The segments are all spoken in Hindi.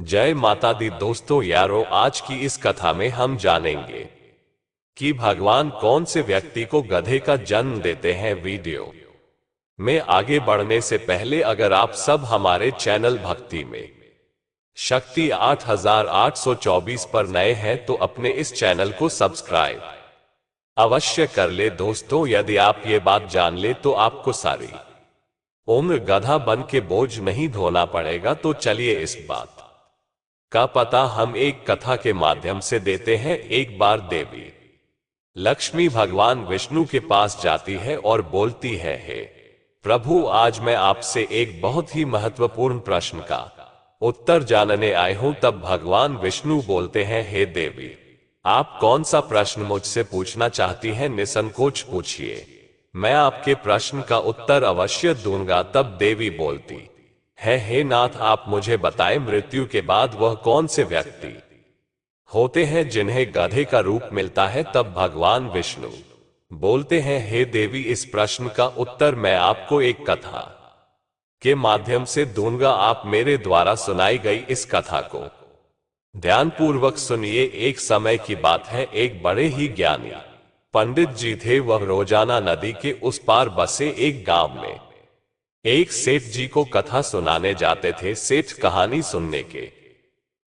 जय माता दी दोस्तों यारों, आज की इस कथा में हम जानेंगे कि भगवान कौन से व्यक्ति को गधे का जन्म देते हैं। वीडियो में आगे बढ़ने से पहले अगर आप सब हमारे चैनल भक्ति में शक्ति 8824 पर नए हैं तो अपने इस चैनल को सब्सक्राइब अवश्य कर ले दोस्तों। यदि आप ये बात जान ले तो आपको सारी उम्र गधा बन के बोझ नहीं ढोना पड़ेगा। तो चलिए इस बात का पता हम एक कथा के माध्यम से देते हैं। एक बार देवी लक्ष्मी भगवान विष्णु के पास जाती है और बोलती है, हे प्रभु, आज मैं आपसे एक बहुत ही महत्वपूर्ण प्रश्न का उत्तर जानने आए हूं। तब भगवान विष्णु बोलते हैं, हे देवी, आप कौन सा प्रश्न मुझसे पूछना चाहती हैं? निसंकोच पूछिए, मैं आपके प्रश्न का उत्तर अवश्य दूंगा। तब देवी बोलती है, हे नाथ, आप मुझे बताएं, मृत्यु के बाद वह कौन से व्यक्ति होते हैं जिन्हें गधे का रूप मिलता है? तब भगवान विष्णु बोलते हैं, हे देवी, इस प्रश्न का उत्तर मैं आपको एक कथा के माध्यम से दूंगा। आप मेरे द्वारा सुनाई गई इस कथा को ध्यानपूर्वक सुनिए। एक समय की बात है, एक बड़े ही ज्ञानी पंडित जी थे। वह रोजाना नदी के उस पार बसे एक गांव में एक सेठ जी को कथा सुनाने जाते थे। सेठ कहानी सुनने के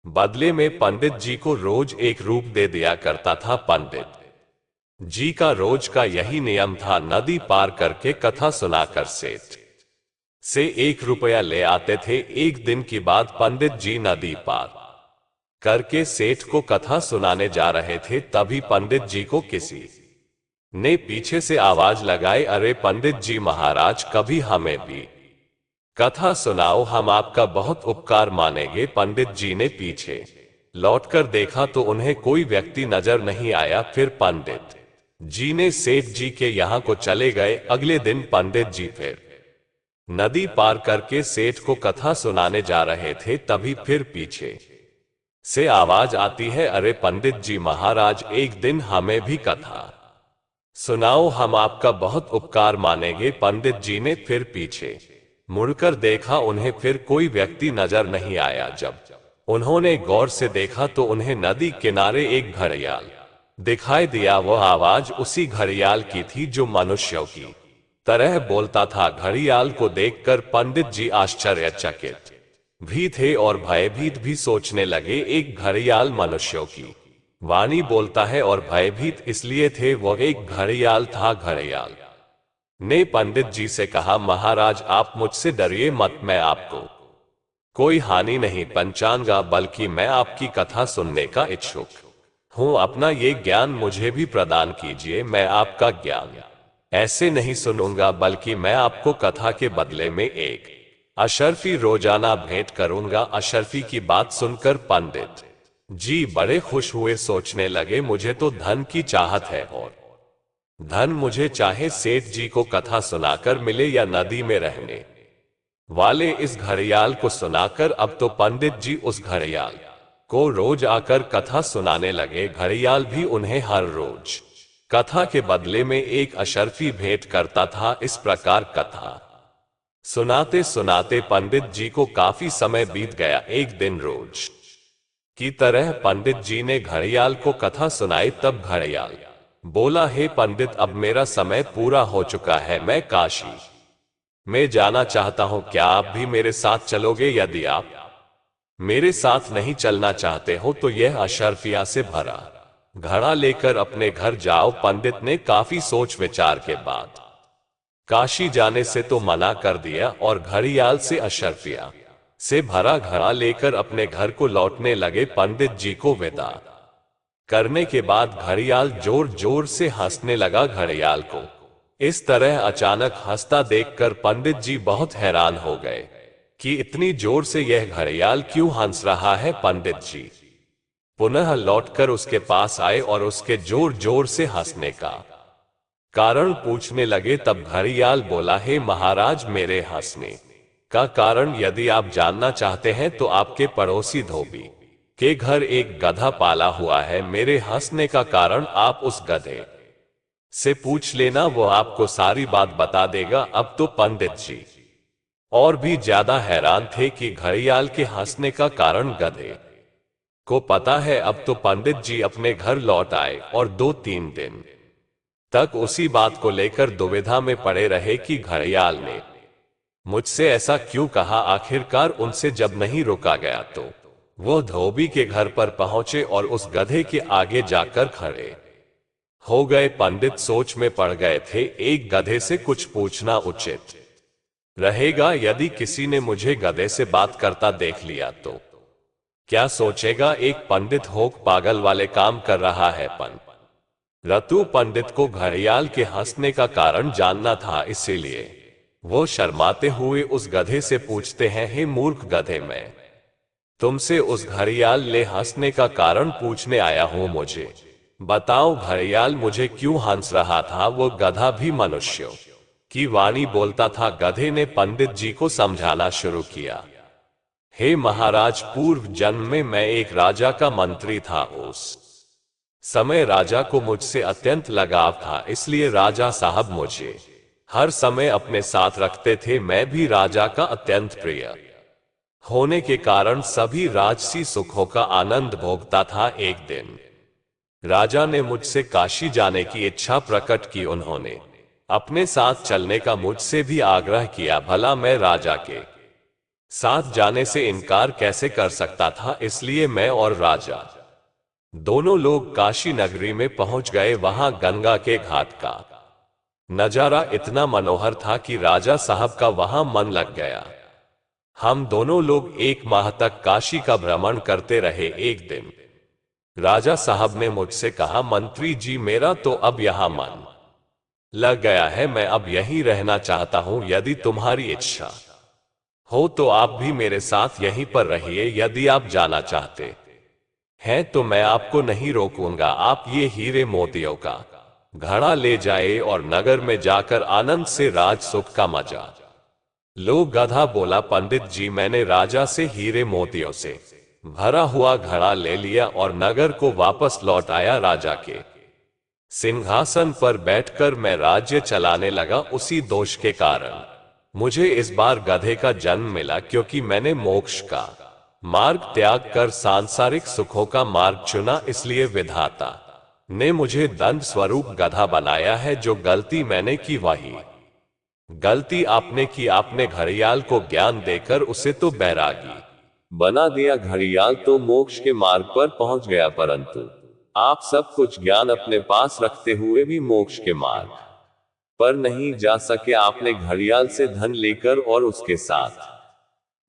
बदले में पंडित जी को रोज एक रूप दे दिया करता था। पंडित जी का रोज का यही नियम था, नदी पार करके कथा सुनाकर सेठ से 1 रुपया ले आते थे। एक दिन की बात, पंडित जी नदी पार करके सेठ को कथा सुनाने जा रहे थे। तभी पंडित जी को किसी ने पीछे से आवाज लगाई, अरे पंडित जी महाराज, कभी हमें भी कथा सुनाओ, हम आपका बहुत उपकार मानेंगे। पंडित जी ने पीछे लौटकर देखा तो उन्हें कोई व्यक्ति नजर नहीं आया। फिर पंडित जी ने सेठ जी के यहाँ को चले गए। अगले दिन पंडित जी फिर नदी पार करके सेठ को कथा सुनाने जा रहे थे। तभी फिर पीछे से आवाज आती है, अरे पंडित जी महाराज, एक दिन हमें भी कथा सुनाओ, हम आपका बहुत उपकार मानेंगे। पंडित जी ने फिर पीछे मुड़कर देखा, उन्हें फिर कोई व्यक्ति नजर नहीं आया। जब उन्होंने गौर से देखा तो उन्हें नदी किनारे एक घड़ियाल दिखाई दिया। वह आवाज उसी घड़ियाल की थी जो मनुष्यों की तरह बोलता था। घड़ियाल को देखकर पंडित जी आश्चर्यचकित भी थे और भयभीत भी। सोचने लगे, एक घड़ियाल मनुष्यों की वाणी बोलता है, और भयभीत इसलिए थे, वह एक घड़ियाल था। घड़ियाल ने पंडित जी से कहा, महाराज, आप मुझसे डरिए मत, मैं आपको कोई हानि नहीं पहुंचाऊंगा, बल्कि मैं आपकी कथा सुनने का इच्छुक हूं। अपना ये ज्ञान मुझे भी प्रदान कीजिए। मैं आपका ज्ञान ऐसे नहीं सुनूंगा, बल्कि मैं आपको कथा के बदले में एक अशर्फी रोजाना भेंट करूंगा। अशर्फी की बात सुनकर पंडित जी बड़े खुश हुए। सोचने लगे, मुझे तो धन की चाहत है, और धन मुझे चाहे सेठ जी को कथा सुनाकर मिले या नदी में रहने वाले इस घड़ियाल को सुनाकर। अब तो पंडित जी उस घड़ियाल को रोज आकर कथा सुनाने लगे। घड़ियाल भी उन्हें हर रोज कथा के बदले में एक अशर्फी भेंट करता था। इस प्रकार कथा सुनाते सुनाते पंडित जी को काफी समय बीत गया। एक दिन रोज की तरह पंडित जी ने घड़ियाल को कथा सुनाई। तब घड़ियाल बोला, हे पंडित, अब मेरा समय पूरा हो चुका है, मैं काशी में जाना चाहता हूं, क्या आप भी मेरे साथ चलोगे? यदि आप मेरे साथ नहीं चलना चाहते हो तो यह अशर्फिया से भरा घड़ा लेकर अपने घर जाओ। पंडित ने काफी सोच विचार के बाद काशी जाने से तो मना कर दिया और घड़ियाल से अशर्फिया से भरा घड़ा लेकर अपने घर को लौटने लगे। पंडित जी को विदा करने के बाद घड़ियाल जोर जोर से हंसने लगा। घड़ियाल को इस तरह अचानक हंसता देखकर पंडित जी बहुत हैरान हो गए कि इतनी जोर से यह घड़ियाल क्यों हंस रहा है। पंडित जी पुनः लौटकर उसके पास आए और उसके जोर जोर से हंसने का कारण पूछने लगे। तब घड़ियाल बोला, हे महाराज, मेरे हंसने का कारण यदि आप जानना चाहते हैं तो आपके पड़ोसी धोबी के घर एक गधा पाला हुआ है। मेरे हंसने का कारण आप उस गधे से पूछ लेना, वो आपको सारी बात बता देगा। अब तो पंडित जी और भी ज्यादा हैरान थे कि घड़ियाल के हंसने का कारण गधे को पता है। अब तो पंडित जी अपने घर लौट आए और 2-3 दिन तक उसी बात को लेकर दुविधा में पड़े रहे कि घड़ियाल ने मुझसे ऐसा क्यों कहा। आखिरकार उनसे जब नहीं रोका गया तो वो धोबी के घर पर पहुंचे और उस गधे के आगे जाकर खड़े हो गए। पंडित सोच में पड़ गए थे, एक गधे से कुछ पूछना उचित रहेगा। यदि किसी ने मुझे गधे से बात करता देख लिया तो क्या सोचेगा, एक पंडित होक पागल वाले काम कर रहा है। रतु पंडित को घड़ियाल के हंसने का कारण जानना था, इसीलिए वो शर्माते हुए उस गधे से पूछते हैं, हे मूर्ख गधे, मैं तुमसे उस घड़ियाल ले हंसने का कारण पूछने आया हूं। मुझे बताओ घड़ियाल मुझे क्यों हंस रहा था। वो गधा भी मनुष्य की वाणी बोलता था। गधे ने पंडित जी को समझाना शुरू किया, हे महाराज, पूर्व जन्म में मैं एक राजा का मंत्री था। उस समय राजा को मुझसे अत्यंत लगाव था, इसलिए राजा साहब मुझे हर समय अपने साथ रखते थे। मैं भी राजा का अत्यंत प्रिय होने के कारण सभी राजसी सुखों का आनंद भोगता था। एक दिन राजा ने मुझसे काशी जाने की इच्छा प्रकट की। उन्होंने अपने साथ चलने का मुझसे भी आग्रह किया। भला मैं राजा के साथ जाने से इनकार कैसे कर सकता था। इसलिए मैं और राजा दोनों लोग काशी नगरी में पहुंच गए। वहां गंगा के घाट का नजारा इतना मनोहर था कि राजा साहब का वहां मन लग गया। हम दोनों लोग 1 माह तक काशी का भ्रमण करते रहे। एक दिन राजा साहब ने मुझसे कहा, मंत्री जी, मेरा तो अब यहां मन लग गया है, मैं अब यहीं रहना चाहता हूं। यदि तुम्हारी इच्छा हो तो आप भी मेरे साथ यहीं पर रहिए। यदि आप जाना चाहते हैं तो मैं आपको नहीं रोकूंगा। आप ये हीरे मोतियों का घड़ा ले जाए और नगर में जाकर आनंद से राज सुख का मजा लो। गधा बोला, पंडित जी, मैंने राजा से हीरे मोतियों से भरा हुआ घड़ा ले लिया और नगर को वापस लौट आया। राजा के सिंहासन पर बैठकर मैं राज्य चलाने लगा। उसी दोष के कारण मुझे इस बार गधे का जन्म मिला, क्योंकि मैंने मोक्ष का मार्ग त्याग कर सांसारिक सुखों का मार्ग चुना। इसलिए विधाता ने मुझे दंड स्वरूप गधा बनाया है। जो गलती मैंने की वही गलती आपने की। आपने घड़ियाल को ज्ञान देकर उसे तो बैरागी बना दिया। घड़ियाल तो मोक्ष के मार्ग पर पहुंच गया, परंतु आप सब कुछ ज्ञान अपने पास रखते हुए भी मोक्ष के मार्ग पर नहीं जा सके। आपने घड़ियाल से धन लेकर और उसके साथ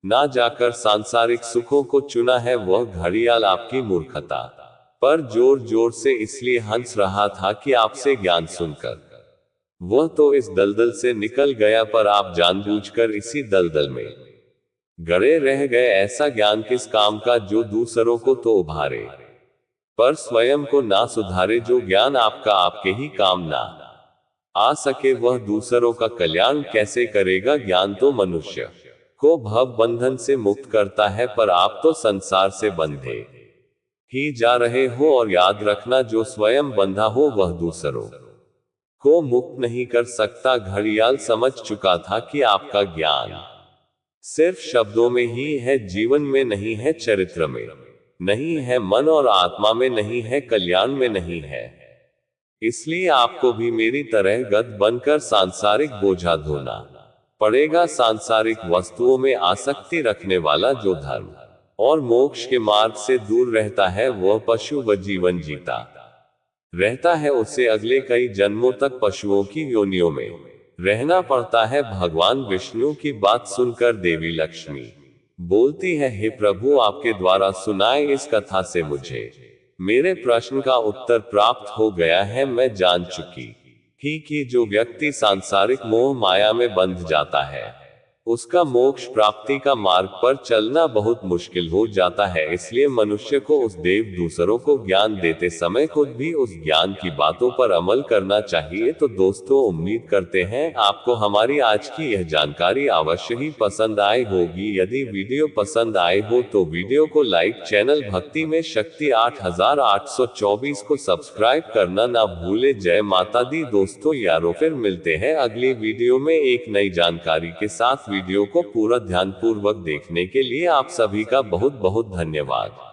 ना जाकर सांसारिक सुखों को चुना है। वह घड़ियाल आपकी मूर्खता पर जोर जोर से इसलिए हंस रहा था कि आपसे ज्ञान सुनकर वह तो इस दलदल से निकल गया, पर आप जानबूझकर इसी दलदल में गड़े रह गए। ऐसा ज्ञान किस काम का जो दूसरों को तो उभारे पर स्वयं को ना सुधारे। जो ज्ञान आपका आपके ही काम ना आ सके, वह दूसरों का कल्याण कैसे करेगा। ज्ञान तो मनुष्य को भव बंधन से मुक्त करता है, पर आप तो संसार से बंधे ही जा रहे हो। और याद रखना, जो स्वयं बंधा हो वह दूसरों को मुक्त नहीं कर सकता। घड़ियाल समझ चुका था कि आपका ज्ञान सिर्फ शब्दों में ही है, जीवन में नहीं है, चरित्र में नहीं है, मन और आत्मा में नहीं है, कल्याण में नहीं है। इसलिए आपको भी मेरी तरह गध बनकर सांसारिक बोझा ढोना पड़ेगा। सांसारिक वस्तुओं में आसक्ति रखने वाला जो धर्म और मोक्ष के मार्ग से दूर रहता है, वह पशु व जीवन जीता रहता है। उसे अगले कई जन्मों तक पशुओं की योनियों में रहना पड़ता है। भगवान विष्णु की बात सुनकर देवी लक्ष्मी बोलती है, हे प्रभु, आपके द्वारा सुनाए इस कथा से मुझे मेरे प्रश्न का उत्तर प्राप्त हो गया है। मैं जान चुकी ही कि जो व्यक्ति सांसारिक मोह माया में बंध जाता है, उसका मोक्ष प्राप्ति का मार्ग पर चलना बहुत मुश्किल हो जाता है। इसलिए मनुष्य को उस देव दूसरों को ज्ञान देते समय खुद भी उस ज्ञान की बातों पर अमल करना चाहिए। तो दोस्तों, उम्मीद करते हैं आपको हमारी आज की यह जानकारी अवश्य ही पसंद आई होगी। यदि वीडियो पसंद आए हो तो वीडियो को लाइक, चैनल भक्ति में शक्ति 8824 को सब्सक्राइब करना ना भूले। जय माता दी दोस्तों यारों, फिर मिलते हैं अगली वीडियो में एक नई जानकारी के साथ। वीडियो को पूरा ध्यानपूर्वक देखने के लिए आप सभी का बहुत बहुत धन्यवाद।